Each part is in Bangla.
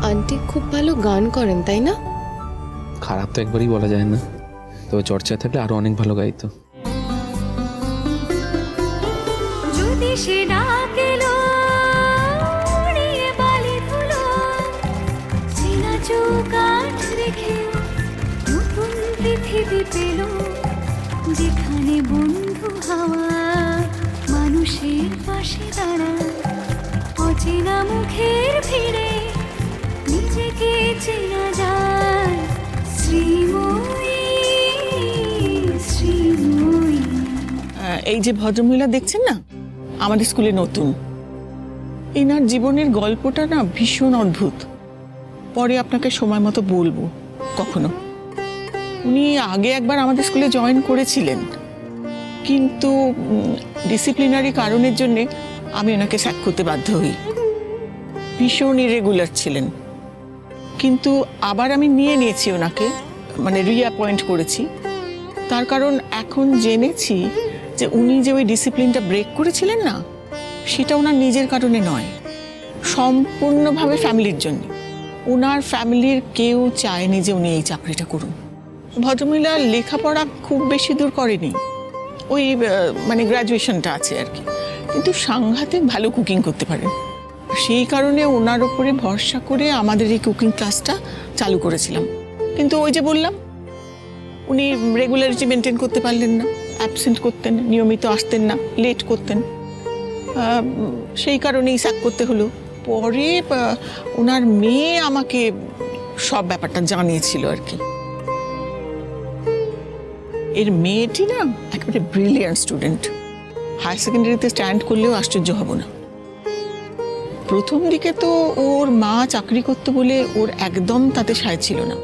আন্টি খুব ভালো গান করেন, তাই না? খারাপ তো একবারই বলা যায় না, তবে চর্চায় থাকলে আরো অনেক ভালো গাইতো। যদি সে ডাকেলো উড়িয়ে বালি ধুলো, চেনা চোখ আজ রেখে নতুন পৃথিবী পেল, যেখানে বন্ধু হাওয়া মানুষের পাশে দাঁড়ায়, অচেনা মুখের ভিড়ে নিজেকে চেনা যায়। শ্রীময়ী, শ্রীময়ী। এই যে ভদ্রমহিলা দেখছেন না, আমাদের স্কুলে নতুন। এনার জীবনের গল্পটা না ভীষণ অদ্ভুত, পরে আপনাকে সময় মতো বলবো কখনো। উনি আগে একবার আমাদের স্কুলে জয়েন করেছিলেন, কিন্তু ডিসিপ্লিনারি কারণের জন্যে আমি ওনাকে স্যাক করতে বাধ্য হই। ভীষণ ইরেগুলার ছিলেন, কিন্তু আবার আমি নিয়ে নিয়েছি ওনাকে, মানে রিঅ্যাপয়েন্ট করেছি। তার কারণ এখন জেনেছি যে উনি যে ওই ডিসিপ্লিনটা ব্রেক করেছিলেন না, সেটা ওনার নিজের কারণে নয়, সম্পূর্ণভাবে ফ্যামিলির জন্য। ওনার ফ্যামিলির কেউ চায়নি যে উনি এই চাকরিটা করুন। ভদ্রমহিলা লেখাপড়া খুব বেশি দূর করেনি, ওই মানে গ্র্যাজুয়েশনটা আছে আর কি, কিন্তু সাংঘাতিক ভালো কুকিং করতে পারেন। সেই কারণে ওনার ওপরে ভরসা করে আমাদের এই কুকিং ক্লাসটা চালু করেছিলাম। কিন্তু ওই যে বললাম, উনি রেগুলারিটি মেনটেন করতে পারলেন না, অ্যাবসেন্ট করতেন, নিয়মিত আসতেন না, লেট করতেন, সেই কারণেই স্যাক করতে হলো। পরে ওনার মেয়ে আমাকে সব ব্যাপারটা জানিয়েছিল আর কি। এর মেয়েটি না একেবারে ব্রিলিয়ান্ট স্টুডেন্ট, হায়ার সেকেন্ডারিতে স্ট্যান্ড করলেও আশ্চর্য হব না। প্রথম দিকে তো ওর মা চাকরি করতে বলে ওর একদম তাতে সায় ছিল না,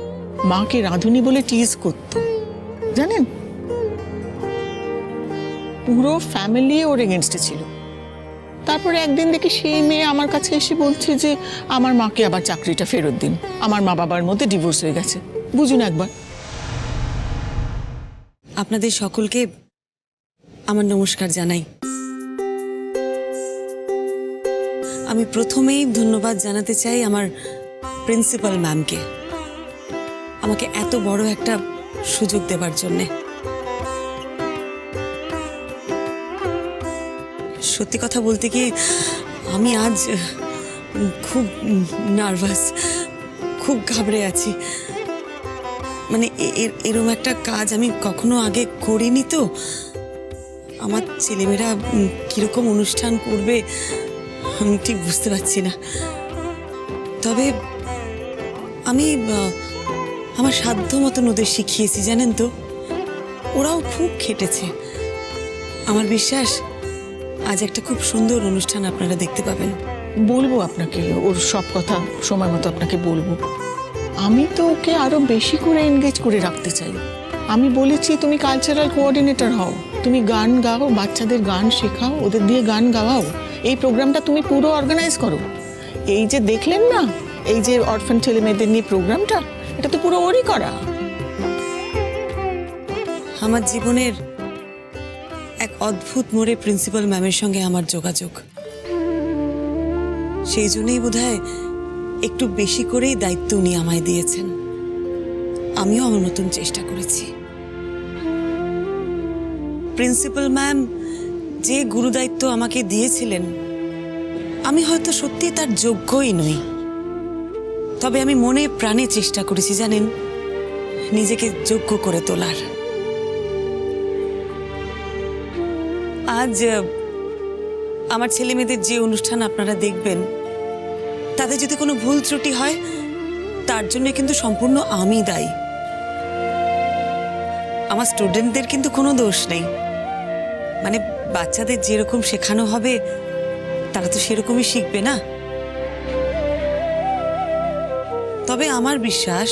মাকে রাঁধুনি বলে টিজ করত, জানেন। পুরো ফ্যামিলি ওর এগেনস্টে ছিল। তারপরে একদিন দেখি সেই মেয়ে আমার কাছে এসে বলছে যে আমার মাকে আবার চাকরিটা ফেরত দিন, আমার মা বাবার মধ্যে ডিভোর্স হয়ে গেছে। বুঝুন একবার। আপনাদের সকলকে আমার নমস্কার জানাই। আমি প্রথমেই ধন্যবাদ জানাতে চাই আমার প্রিন্সিপাল ম্যামকে, আমাকে এত বড় একটা সুযোগ দেবার জন্যে। সত্যি কথা বলতে কি, আমি আজ খুব নার্ভাস, খুব ঘাবড়ে আছি। মানে এরকম একটা কাজ আমি কখনো আগে করিনি, তো আমার ছেলেমেয়েরা কিরকম অনুষ্ঠান করবে আমি ঠিক বুঝতে পারছি না। তবে আমি আমার সাধ্য মতন ওদের শিখিয়েছি, জানেন তো। ওরাও খুব খেটেছে। আমার বিশ্বাস আজ একটা খুব সুন্দর অনুষ্ঠান আপনারা দেখতে পাবেন। বলবো আপনাকে ওর সব কথা, সময় মতো আপনাকে বলবো। আমি তো ওকে আরো বেশি করে এনগেজ করে রাখতে চাই। আমি বলেছি তুমি কালচারাল কোঅর্ডিনেটর হও, তুমি গান গাও, বাচ্চাদের গান শেখাও, ওদের দিয়ে গান গাওয়াও। এই প্রোগ্রামটা তুমি পুরো অর্গানাইজ করো। এই যে দেখলেন না, এই যে অরফান ছেলে মেয়েদের নিয়ে প্রোগ্রামটা, এটা তো পুরো ওরই করা। আমার জীবনের এক অদ্ভুত মোড়ে প্রিন্সিপাল ম্যামের সঙ্গে আমার যোগাযোগ। সেই জন্যই বোধহয় একটু বেশি করেই দায়িত্ব উনি আমায় দিয়েছেন। আমিও আমার মতন চেষ্টা করেছি। প্রিন্সিপাল ম্যাম যে গুরুদায়িত্ব আমাকে দিয়েছিলেন, আমি হয়তো সত্যি তার যোগ্যই নই, তবে আমি মনে প্রাণে চেষ্টা করেছি, জানেন, নিজেকে যোগ্য করে তোলার। আজ আমার ছেলে মেয়েদের যে অনুষ্ঠান আপনারা দেখবেন, তাতে যদি কোনো ভুল ত্রুটি হয়, তার জন্য কিন্তু সম্পূর্ণ আমি দায়ী। আমার স্টুডেন্টদের কিন্তু কোনো দোষ নেই। মানে বাচ্চাদের যেরকম শেখানো হবে তারা তো সেরকমই শিখবে না। তবে আমার বিশ্বাস,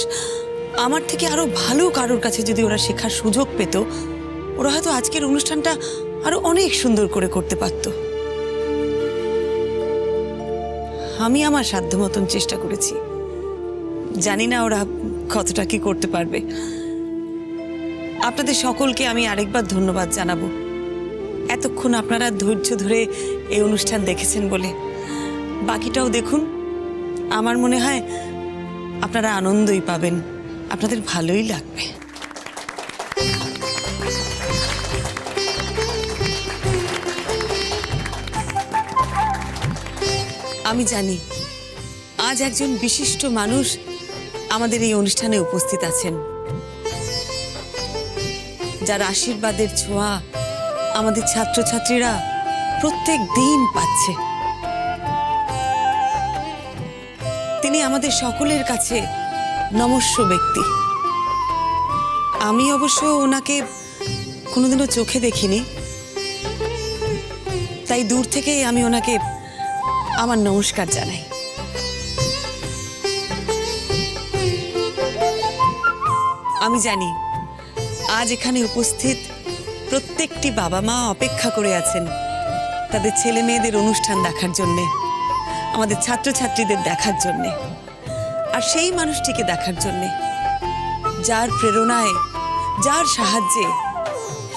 আমার থেকে আরো ভালো কারোর কাছে যদি ওরা শেখার সুযোগ পেত, ওরা হয়তো আজকের অনুষ্ঠানটা আরো অনেক সুন্দর করে করতে পারত। আমি আমার সাধ্য মতন চেষ্টা করেছি, জানি না ওরা কতটা কি করতে পারবে। আপনাদের সকলকে আমি আরেকবার ধন্যবাদ জানাবো, এতক্ষণ আপনারা ধৈর্য ধরে এই অনুষ্ঠান দেখেছেন বলে। বাকিটাও দেখুন, আমার মনে হয় আপনারা আনন্দই পাবেন, আপনাদের ভালোই লাগবে। আমি জানি আজ একজন বিশিষ্ট মানুষ আমাদের এই অনুষ্ঠানে উপস্থিত আছেন, যার আশীর্বাদের ছোঁয়া আমাদের ছাত্রছাত্রীরা প্রত্যেক দিন পাচ্ছে। তিনি আমাদের সকলের কাছে নমস্য ব্যক্তি। আমি অবশ্য ওনাকে কোনোদিনও চোখে দেখিনি, তাই দূর থেকেই আমি ওনাকে আমার নমস্কার জানাই। আমি জানি আজ এখানে উপস্থিত প্রত্যেকটি বাবা মা অপেক্ষা করে আছেন তাদের ছেলে মেয়েদের অনুষ্ঠান দেখার জন্যে, আমাদের ছাত্রছাত্রীদের দেখার জন্যে, আর সেই মানুষটিকে দেখার জন্যে যার প্রেরণায়, যার সাহায্যে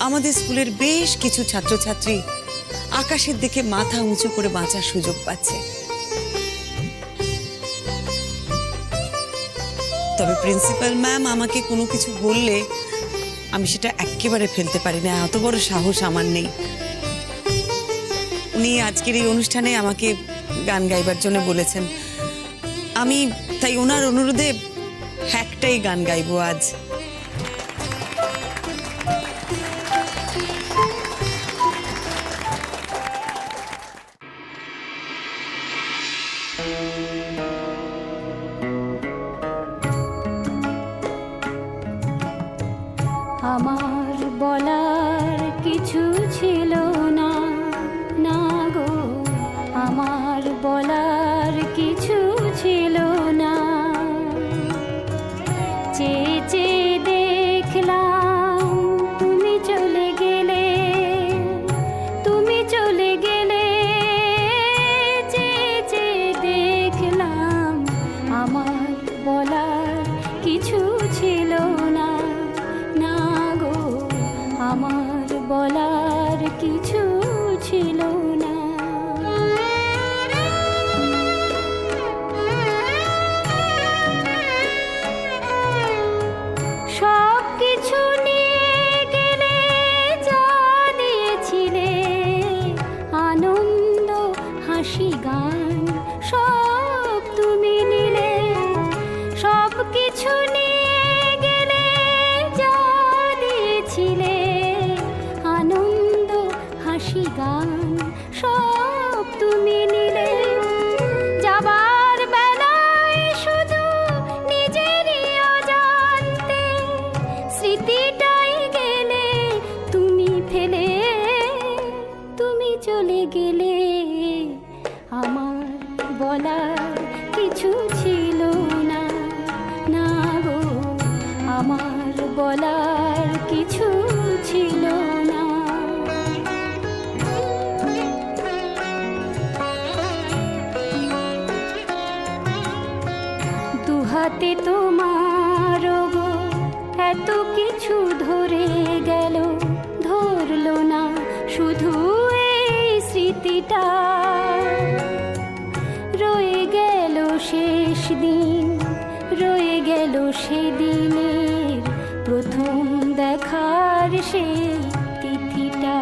আমাদের স্কুলের বেশ কিছু ছাত্রছাত্রী আকাশের দিকে মাথা উঁচু করে বাঁচার সুযোগ পাচ্ছে। তবে প্রিন্সিপাল ম্যাম আমাকে কোনো কিছু বললে আমি সেটা একেবারে ফেলতে পারি না, এত বড় সাহস আমার নেই। উনি আজকের এই অনুষ্ঠানে আমাকে গান গাইবার জন্য বলেছেন, আমি তাই ওনার অনুরোধে একটাই গান গাইবো আজ। আমার বলার কিছু ছিল না, না গো, আমার বলার কিছু ছিল না। চেয়ে চেয়ে দেখলাম তুমি চলে গেলে, তুমি চলে গেলে। চেয়ে চেয়ে দেখলাম আমার বলার কিছু ছিল না, না গো, আমার বলার কিছু ছিল না। সব কিছু নিয়ে গেলে, যা দিয়েছিলে আনন্দ হাসি গান, সব তুমি নিলে। সব কিছু নিয়ে গেলে, যা দিয়েছিলে আনন্দ হাসি গান, সব তুমি নিলে। যাবার বেলায় শুধু নিজেরই অজান্তে স্মৃতিটাই গেলে তুমি ফেলে, তুমি চলে গেলে। আমার বলার কিছু ছিল না, না গো, আমার বলার কিছু ছিল না। দুহাতে তোমার গো এত কিছু ধরে গেল, ধরলো না শুধু এই স্মৃতিটা। রয়ে গেল শেষ দিন, রয়ে গেল সেদিনের প্রথম দেখার সেই তিথিটা।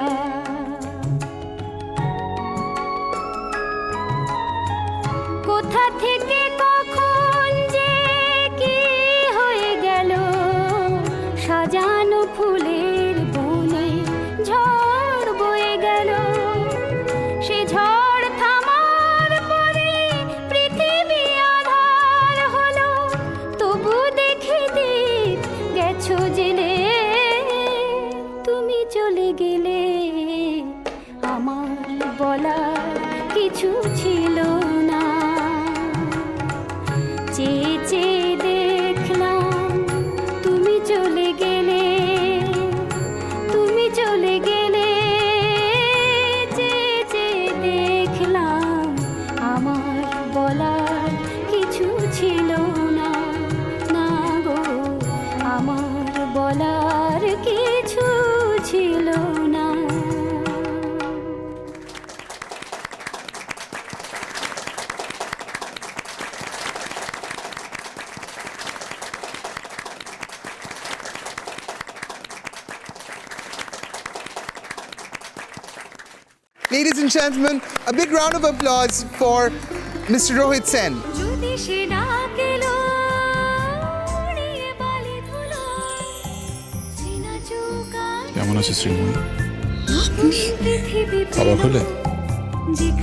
কোথা থেকে কখন যে কি হয়ে গেল, সাজানো ফুলের বনে ঝড় বয়ে গেল। সে ঝড় থামার পরে পৃথিবী আধার হলো, তবু দেখে দিক গেছো জেলে। তুমি Ladies and gentlemen, a big round of applause for Mr. Rohit Sen. যদি সে ডাকেলো উড়িয়ে বালি ধুলো চেনা চৌকা কেমন আছে শ্রীময়ী? পৃথিবী অবাক হলে? যেখানে